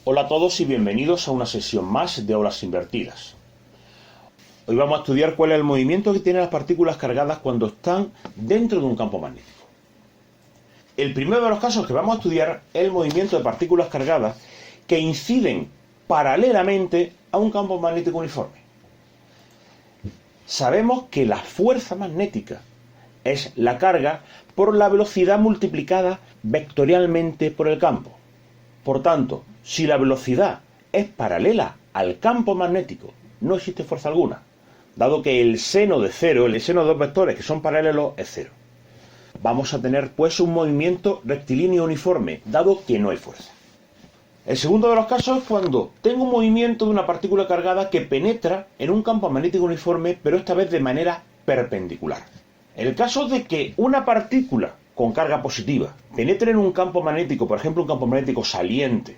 Hola a todos y bienvenidos a una sesión más de olas invertidas. Hoy vamos a estudiar cuál es el movimiento que tienen las partículas cargadas cuando están dentro de un campo magnético. El primero de los casos que vamos a estudiar es el movimiento de partículas cargadas que inciden paralelamente a un campo magnético uniforme. Sabemos que la fuerza magnética es la carga por la velocidad multiplicada vectorialmente por el campo. Por tanto, si la velocidad es paralela al campo magnético, no existe fuerza alguna, dado que el seno de cero, el seno de dos vectores que son paralelos, es cero. Vamos a tener pues un movimiento rectilíneo uniforme, dado que no hay fuerza. El segundo de los casos es cuando tengo un movimiento de una partícula cargada que penetra en un campo magnético uniforme, pero esta vez de manera perpendicular. En el caso de que una partícula con carga positiva penetre en un campo magnético, por ejemplo un campo magnético saliente,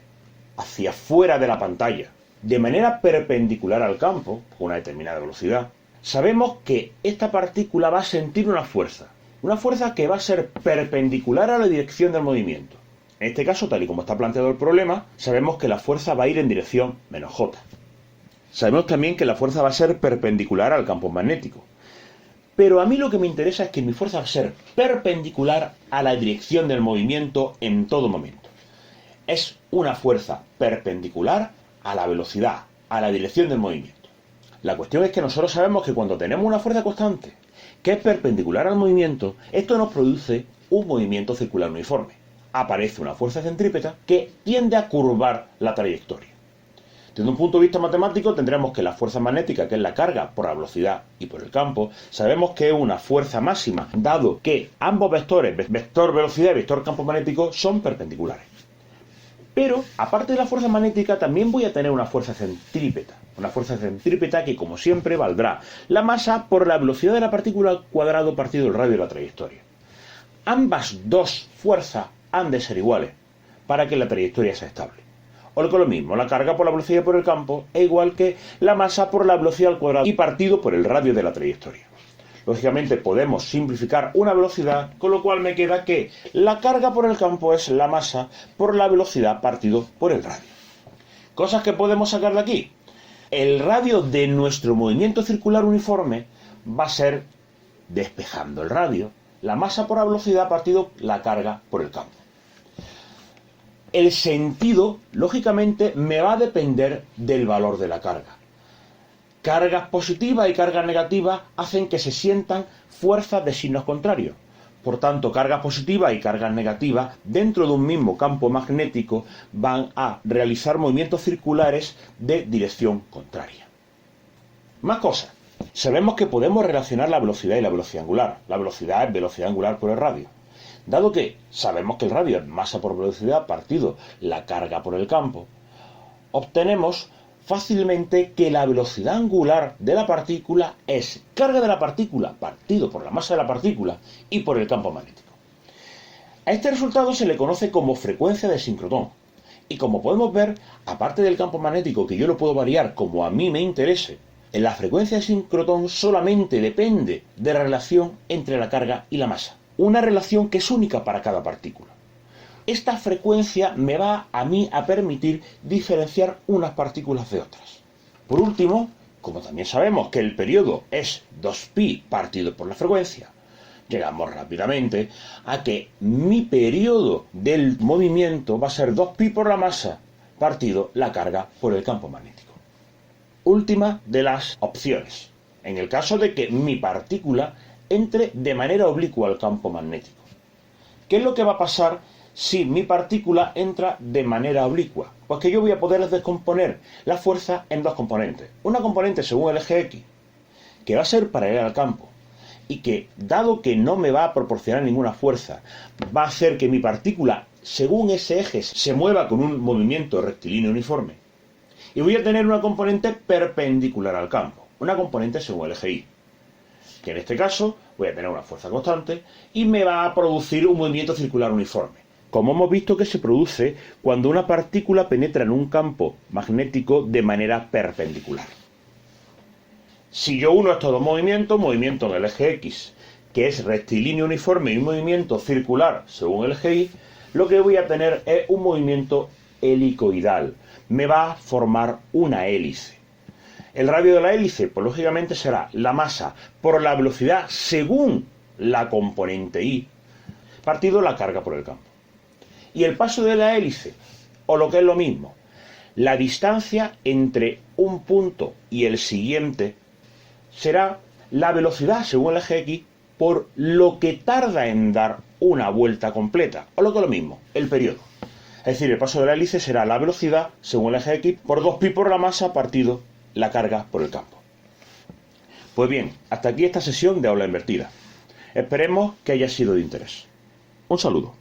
hacia fuera de la pantalla, de manera perpendicular al campo, con una determinada velocidad, sabemos que esta partícula va a sentir una fuerza que va a ser perpendicular a la dirección del movimiento. En este caso, tal y como está planteado el problema, sabemos que la fuerza va a ir en dirección menos j. Sabemos también que la fuerza va a ser perpendicular al campo magnético. Pero a mí lo que me interesa es que mi fuerza va a ser perpendicular a la dirección del movimiento en todo momento. Es una fuerza perpendicular a la velocidad, a la dirección del movimiento. La cuestión es que nosotros sabemos que cuando tenemos una fuerza constante que es perpendicular al movimiento, esto nos produce un movimiento circular uniforme. Aparece una fuerza centrípeta que tiende a curvar la trayectoria. Desde un punto de vista matemático tendremos que la fuerza magnética, que es la carga por la velocidad y por el campo, sabemos que es una fuerza máxima, dado que ambos vectores, vector velocidad y vector campo magnético, son perpendiculares. Pero, aparte de la fuerza magnética, también voy a tener una fuerza centrípeta. Una fuerza centrípeta que, como siempre, valdrá la masa por la velocidad de la partícula al cuadrado partido el radio de la trayectoria. Ambas dos fuerzas han de ser iguales para que la trayectoria sea estable. O que lo mismo, la carga por la velocidad por el campo es igual que la masa por la velocidad al cuadrado y partido por el radio de la trayectoria. Lógicamente podemos simplificar una velocidad, con lo cual me queda que la carga por el campo es la masa por la velocidad partido por el radio. Cosas que podemos sacar de aquí. El radio de nuestro movimiento circular uniforme va a ser, despejando el radio, la masa por la velocidad partido la carga por el campo. El sentido, lógicamente, me va a depender del valor de la carga. Cargas positivas y cargas negativas hacen que se sientan fuerzas de signos contrarios. Por tanto, cargas positivas y cargas negativas dentro de un mismo campo magnético van a realizar movimientos circulares de dirección contraria. Más cosas. Sabemos que podemos relacionar la velocidad y la velocidad angular. La velocidad es velocidad angular por el radio. Dado que sabemos que el radio es masa por velocidad partido la carga por el campo, obtenemos fácilmente que la velocidad angular de la partícula es carga de la partícula partido por la masa de la partícula y por el campo magnético. A este resultado se le conoce como frecuencia de sincrotón. Y como podemos ver, aparte del campo magnético que yo lo puedo variar como a mí me interese, en la frecuencia de sincrotón solamente depende de la relación entre la carga y la masa. Una relación que es única para cada partícula. Esta frecuencia me va a mí a permitir diferenciar unas partículas de otras. Por último, como también sabemos que el periodo es 2pi partido por la frecuencia, llegamos rápidamente a que mi periodo del movimiento va a ser 2pi por la masa partido la carga por el campo magnético. Última de las opciones. En el caso de que mi partícula entre de manera oblicua al campo magnético. ¿Qué es lo que va a pasar si mi partícula entra de manera oblicua? Pues que yo voy a poder descomponer la fuerza en dos componentes. Una componente según el eje X, que va a ser paralela al campo, y que, dado que no me va a proporcionar ninguna fuerza, va a hacer que mi partícula, según ese eje, se mueva con un movimiento rectilíneo uniforme. Y voy a tener una componente perpendicular al campo, una componente según el eje Y, que en este caso voy a tener una fuerza constante y me va a producir un movimiento circular uniforme, como hemos visto que se produce cuando una partícula penetra en un campo magnético de manera perpendicular. Si yo uno estos dos movimientos, movimiento en el eje X, que es rectilíneo uniforme, y un movimiento circular según el eje Y, lo que voy a tener es un movimiento helicoidal, me va a formar una hélice. El radio de la hélice, pues lógicamente será la masa por la velocidad según la componente I, partido la carga por el campo. Y el paso de la hélice, o lo que es lo mismo, la distancia entre un punto y el siguiente, será la velocidad según el eje X por lo que tarda en dar una vuelta completa, o lo que es lo mismo, el periodo. Es decir, el paso de la hélice será la velocidad según el eje X por 2pi por la masa partido la carga por el campo. Pues bien, hasta aquí esta sesión de aula invertida. Esperemos que haya sido de interés. Un saludo.